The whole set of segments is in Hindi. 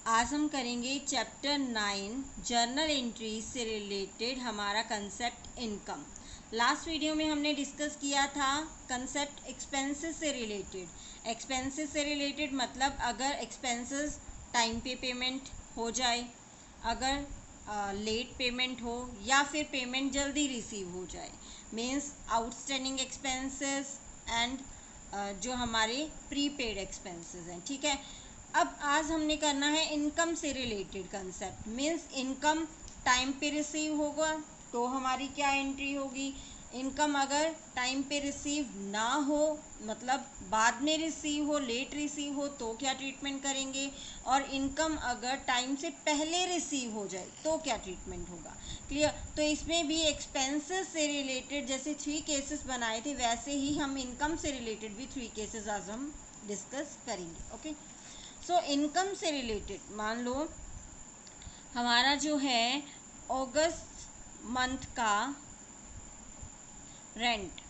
आज हम करेंगे चैप्टर 9 जर्नल एंट्रीज से रिलेटेड हमारा कंसेप्ट इनकम। लास्ट वीडियो में हमने डिस्कस किया था कंसेप्ट एक्सपेंसेस से रिलेटेड। एक्सपेंसेस से रिलेटेड मतलब अगर एक्सपेंसेस टाइम पे पेमेंट हो जाए, अगर लेट पेमेंट हो या फिर पेमेंट जल्दी रिसीव हो जाए, मीन्स आउटस्टैंडिंग एक्सपेंसेस एंड जो हमारे प्रीपेड एक्सपेंसेस हैं। ठीक है, अब आज हमने करना है इनकम से related concept. Means income time पे रिसीव होगा तो हमारी क्या एंट्री होगी, इनकम अगर टाइम पे रिसीव ना हो मतलब बाद में रिसीव हो, लेट रिसीव हो तो क्या ट्रीटमेंट करेंगे, और इनकम अगर टाइम से पहले रिसीव हो जाए तो क्या ट्रीटमेंट होगा। क्लियर। तो इसमें भी एक्सपेंसेस से रिलेटेड जैसे 3 केसेस बनाए थे वैसे ही हम इनकम से रिलेटेड भी 3 केसेस आज हम डिस्कस करेंगे। ओके, सो इनकम से रिलेटेड मान लो हमारा जो है अगस्त मंथ का रेंट,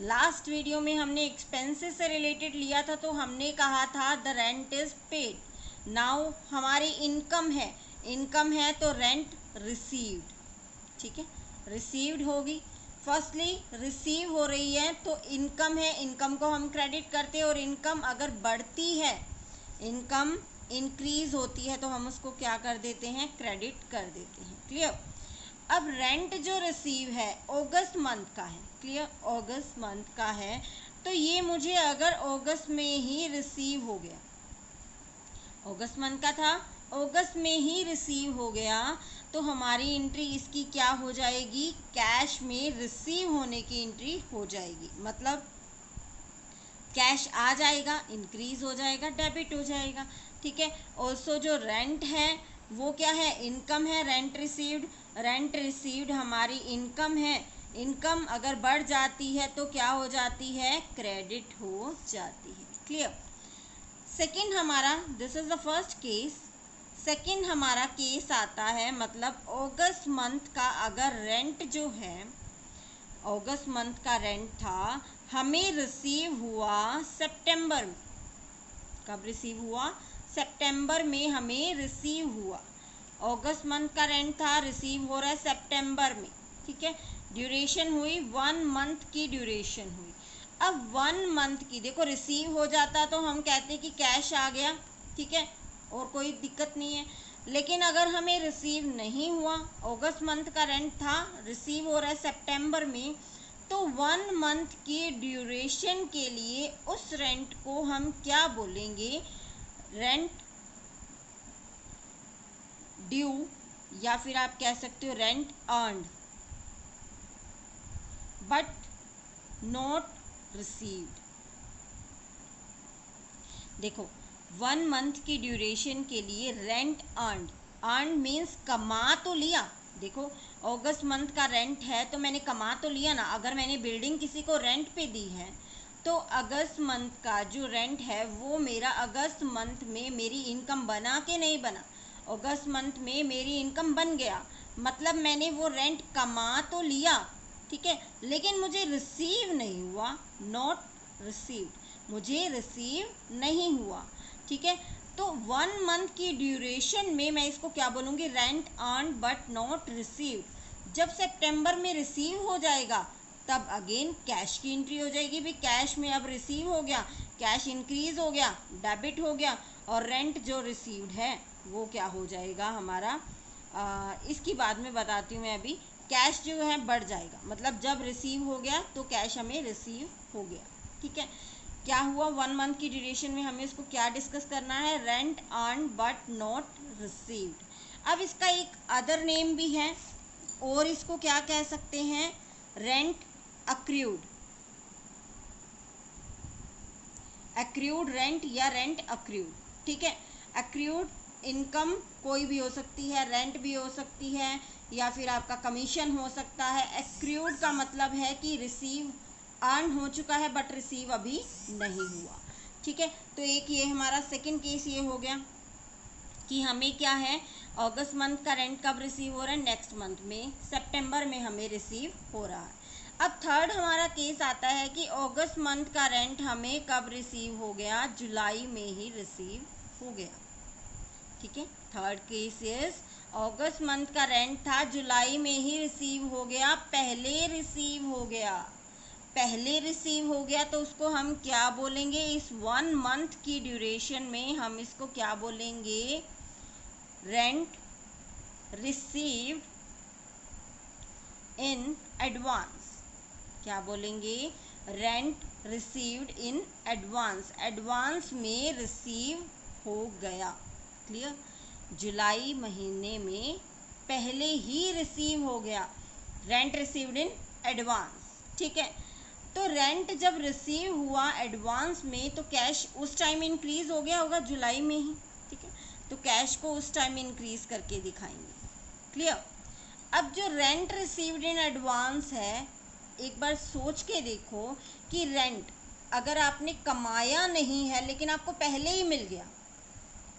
लास्ट वीडियो में हमने एक्सपेंसेस से रिलेटेड लिया था तो हमने कहा था the rent is paid. Now हमारी इनकम है तो रेंट रिसीव्ड। ठीक है, रिसीव्ड होगी। फर्स्टली रिसीव हो रही है तो इनकम है, इनकम को हम क्रेडिट करते हैं, और इनकम अगर बढ़ती है, इनकम इंक्रीज होती है तो हम उसको क्या कर देते हैं, क्रेडिट कर देते हैं। क्लियर। अब रेंट जो रिसीव है अगस्त मंथ का है, क्लियर, अगस्त मंथ का है तो ये मुझे अगर अगस्त में ही रिसीव हो गया, अगस्त मंथ का था, अगस्त में ही रिसीव हो गया तो हमारी एंट्री इसकी क्या हो जाएगी, कैश में रिसीव होने की एंट्री हो जाएगी। मतलब कैश आ जाएगा, इंक्रीज हो जाएगा, डेबिट हो जाएगा। ठीक है। ऑल्सो जो रेंट है वो क्या है, इनकम है, रेंट रिसीव्ड, रेंट रिसीव्ड हमारी इनकम है। इनकम अगर बढ़ जाती है तो क्या हो जाती है, क्रेडिट हो जाती है। क्लियर। सेकेंड हमारा, this is the first case. Second हमारा केस आता है मतलब अगस्त मंथ का अगर रेंट जो है, अगस्त मंथ का रेंट था, हमें रिसीव हुआ सितंबर में। कब रिसीव हुआ, सितंबर में हमें रिसीव हुआ। अगस्त मंथ का रेंट था, रिसीव हो रहा है सितंबर में। ठीक है, ड्यूरेशन हुई 1 मंथ की ड्यूरेशन हुई। अब 1 मंथ की देखो रिसीव हो जाता तो हम कहते कि कैश आ गया, ठीक है, और कोई दिक्कत नहीं है। लेकिन अगर हमें रिसीव नहीं हुआ, अगस्त मंथ का रेंट था, रिसीव हो रहा है सितंबर में, तो 1 मंथ की ड्यूरेशन के लिए उस रेंट को हम क्या बोलेंगे, रेंट ड्यू, या फिर आप कह सकते हो rent earned but not received. देखो 1 मंथ की ड्यूरेशन के लिए रेंट अर्न्ड, अर्न मीन्स कमा तो लिया। देखो अगस्त मंथ का रेंट है तो मैंने कमा तो लिया ना। अगर मैंने बिल्डिंग किसी को रेंट पे दी है तो अगस्त मंथ का जो रेंट है वो मेरा अगस्त मंथ में मेरी इनकम बना के नहीं बना, अगस्त मंथ में मेरी इनकम बन गया। मतलब मैंने वो रेंट कमा तो लिया, ठीक है, लेकिन मुझे रिसीव नहीं हुआ, नॉट रिसीव्ड, मुझे रिसीव नहीं हुआ। ठीक है, तो 1 मंथ की ड्यूरेशन में मैं इसको क्या बोलूँगी, rent earn but not received. जब सितंबर में रिसीव हो जाएगा तब अगेन कैश की एंट्री हो जाएगी। भी कैश में अब रिसीव हो गया, कैश इंक्रीज हो गया, डेबिट हो गया, और रेंट जो रिसीव्ड है वो क्या हो जाएगा हमारा, इसकी बाद में बताती हूँ मैं। अभी कैश जो है बढ़ जाएगा, मतलब जब रिसीव हो गया तो कैश हमें रिसीव हो गया। ठीक है, क्या हुआ, 1 मंथ की ड्यूरेशन में हमें इसको क्या डिस्कस करना है, rent earn but not received. अब इसका एक अदर नेम भी है और इसको क्या कह सकते हैं, रेंट अक्रूड, अक्रूड रेंट या रेंट अक्रूड। ठीक है, अक्रूड इनकम कोई भी हो सकती है, रेंट भी हो सकती है, या फिर आपका कमीशन हो सकता है। अक्रूड का मतलब है कि रिसीव, अर्न हो चुका है बट रिसीव अभी नहीं हुआ। ठीक है, तो एक ये हमारा सेकंड केस ये हो गया कि हमें क्या है, अगस्त मंथ का रेंट कब रिसीव हो रहा है, नेक्स्ट मंथ में, सितंबर में हमें रिसीव हो रहा है। अब थर्ड हमारा केस आता है कि अगस्त मंथ का रेंट हमें कब रिसीव हो गया, जुलाई में ही रिसीव हो गया। ठीक है। Third case is August month का रेंट था, जुलाई में ही रिसीव हो गया, पहले रिसीव हो गया, पहले रिसीव हो गया, तो उसको हम क्या बोलेंगे, इस 1 मंथ की ड्यूरेशन में हम इसको क्या बोलेंगे, रेंट रिसीव्ड इन एडवांस। क्या बोलेंगे, rent received in advance, advance में रिसीव हो गया। क्लियर, जुलाई महीने में पहले ही रिसीव हो गया, रेंट रिसीव्ड इन एडवांस। ठीक है, तो रेंट जब रिसीव हुआ एडवांस में तो कैश उस टाइम इंक्रीज हो गया होगा जुलाई में ही। ठीक है, तो कैश को उस टाइम इंक्रीज करके दिखाएंगे। क्लियर, अब जो रेंट रिसीव्ड इन एडवांस है, एक बार सोच के देखो कि रेंट अगर आपने कमाया नहीं है लेकिन आपको पहले ही मिल गया,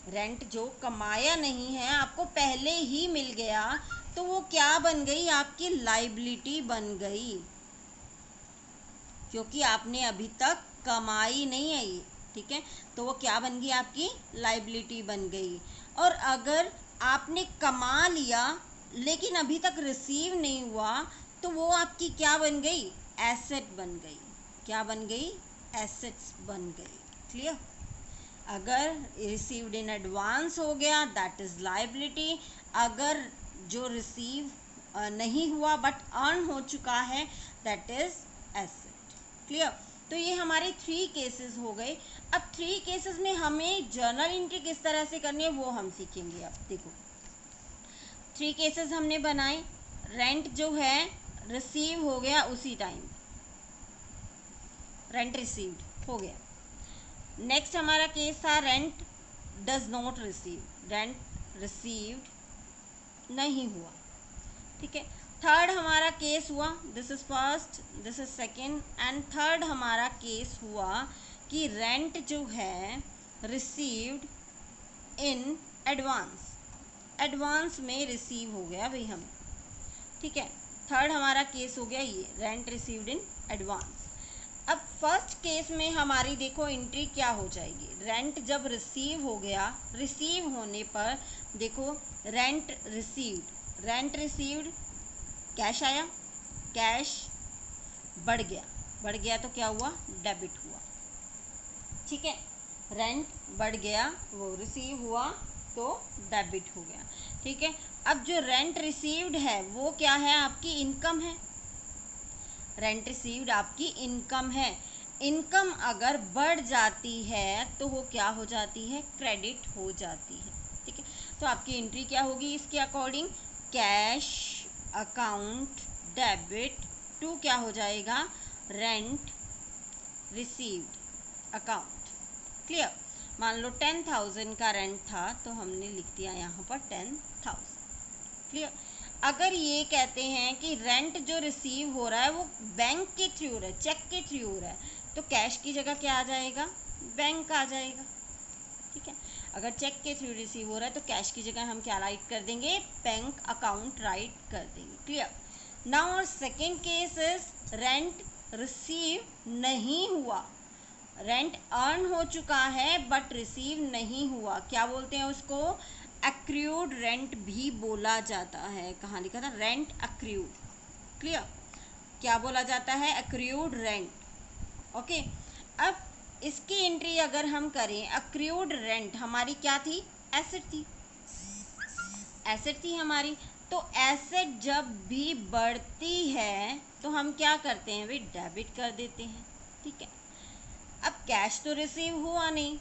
रेंट जो कमाया नहीं है आपको पहले ही मिल गया, तो वो क्या बन गई, आपकी लायबिलिटी बन गई, क्योंकि आपने अभी तक कमाई नहीं है ये। ठीक है, तो वो क्या बन गई, आपकी लायबिलिटी बन गई। और अगर आपने कमा लिया लेकिन अभी तक रिसीव नहीं हुआ, तो वो आपकी क्या बन गई, एसेट बन गई। क्या बन गई, एसेट्स बन गई। क्लियर, अगर रिसीव्ड इन एडवांस हो गया दैट इज लायबिलिटी, अगर जो रिसीव नहीं हुआ बट अर्न हो चुका है दैट इज एसेट। क्लियर, तो ये हमारे 3 केसेस हो गए। अब 3 केसेस में हमें जर्नल एंट्री किस तरह से करनी है वो हम सीखेंगे। अब देखो 3 केसेस हमने बनाए, रेंट जो है रिसीव हो गया उसी टाइम, रेंट रिसीव्ड हो गया। नेक्स्ट हमारा केस था rent does not receive, rent received नहीं हुआ। ठीक है, थर्ड हमारा केस हुआ, this is first, this is second and third हमारा केस हुआ कि रेंट जो है रिसीव्ड इन एडवांस, एडवांस में रिसीव हो गया भाई हम। ठीक है, थर्ड हमारा केस हो गया ये, रेंट रिसीव्ड इन एडवांस। अब फर्स्ट केस में हमारी देखो एंट्री क्या हो जाएगी, रेंट जब रिसीव हो गया, रिसीव होने पर देखो rent received, rent received cash आया, कैश बढ़ गया, बढ़ गया तो क्या हुआ, डेबिट हुआ। ठीक है, रेंट बढ़ गया, वो रिसीव हुआ तो डेबिट हो गया। ठीक है, अब जो रेंट रिसीव्ड है वो क्या है, आपकी इनकम है, रेंट रिसीव्ड आपकी इनकम है। इनकम अगर बढ़ जाती है तो वो क्या हो जाती है, क्रेडिट हो जाती है। ठीक है, तो आपकी एंट्री क्या होगी इसके according, cash account debit to क्या हो जाएगा, रेंट रिसीव्ड अकाउंट। क्लियर, मान लो 10,000 का रेंट था तो हमने लिख दिया यहाँ पर 10,000। क्लियर, अगर ये कहते हैं कि रेंट जो रिसीव हो रहा है वो बैंक के थ्रू हो रहा है, चेक के थ्रू हो रहा है, तो कैश की जगह क्या आ जाएगा, बैंक आ जाएगा। ठीक है, अगर चेक के थ्रू रिसीव हो रहा है तो कैश की जगह हम क्या राइट कर देंगे, बैंक अकाउंट राइट कर देंगे। क्लियर, नाउ और second case is rent receive नहीं हुआ, रेंट अर्न हो चुका है बट रिसीव नहीं हुआ, क्या बोलते हैं उसको, एक्रूड रेंट भी बोला जाता है। कहाँ लिखा था, रेंट एक्रूड। क्लियर, क्या बोला जाता है, एक्रूड रेंट। ओके, अब इसकी एंट्री अगर हम करें, एक्रूड रेंट हमारी क्या थी, एसेट थी, एसेट थी हमारी। तो एसेट जब भी बढ़ती है तो हम क्या करते हैं भाई, डेबिट कर देते हैं। ठीक है, अब कैश तो रिसीव हुआ नहीं,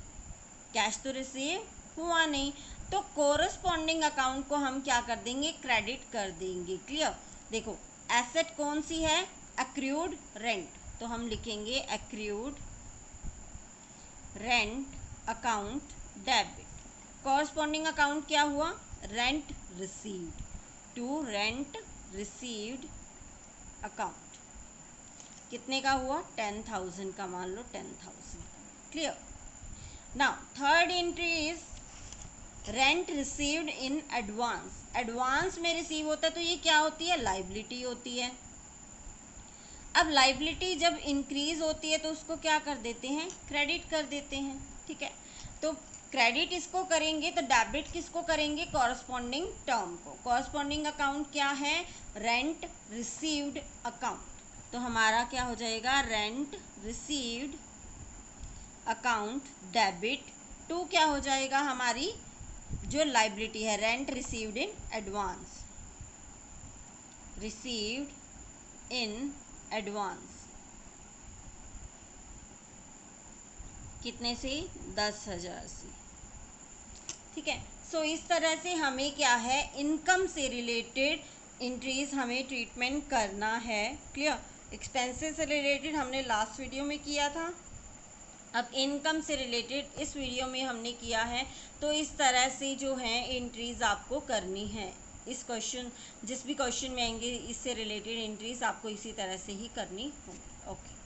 कैश तो रिसीव हुआ नहीं, तो कोरस्पॉन्डिंग अकाउंट को हम क्या कर देंगे, क्रेडिट कर देंगे। क्लियर, देखो एसेट कौन सी है, एक्रूड रेंट, तो हम लिखेंगे accrued rent account debit. Corresponding account क्या हुआ, rent received to rent received account. कितने का हुआ, 10,000 का, मान लो 10,000। Clear, now third entry is rent received in advance, advance में रिसीव होता है तो ये क्या होती है, लायबिलिटी होती है। अब लायबिलिटी जब इंक्रीज होती है तो उसको क्या कर देते हैं, क्रेडिट कर देते हैं। ठीक है, तो क्रेडिट इसको करेंगे तो डेबिट किसको करेंगे, कॉरस्पॉन्डिंग टर्म को। कॉरस्पॉन्डिंग अकाउंट क्या है, रेंट रिसीव्ड अकाउंट। तो हमारा क्या हो जाएगा, rent received account debit to क्या हो जाएगा, हमारी जो लाइबिलिटी है rent received in advance, received in advance कितने से, 10,000 से। ठीक है, सो इस तरह से हमें क्या है, इनकम से रिलेटेड एंट्रीज हमें ट्रीटमेंट करना है। क्लियर, एक्सपेंसेस से रिलेटेड हमने लास्ट वीडियो में किया था, अब इनकम से रिलेटेड इस वीडियो में हमने किया है। तो इस तरह से जो है एंट्रीज आपको करनी है। इस क्वेश्चन, जिस भी क्वेश्चन में आएंगे इससे रिलेटेड एंट्रीज आपको इसी तरह से ही करनी होगी। ओके।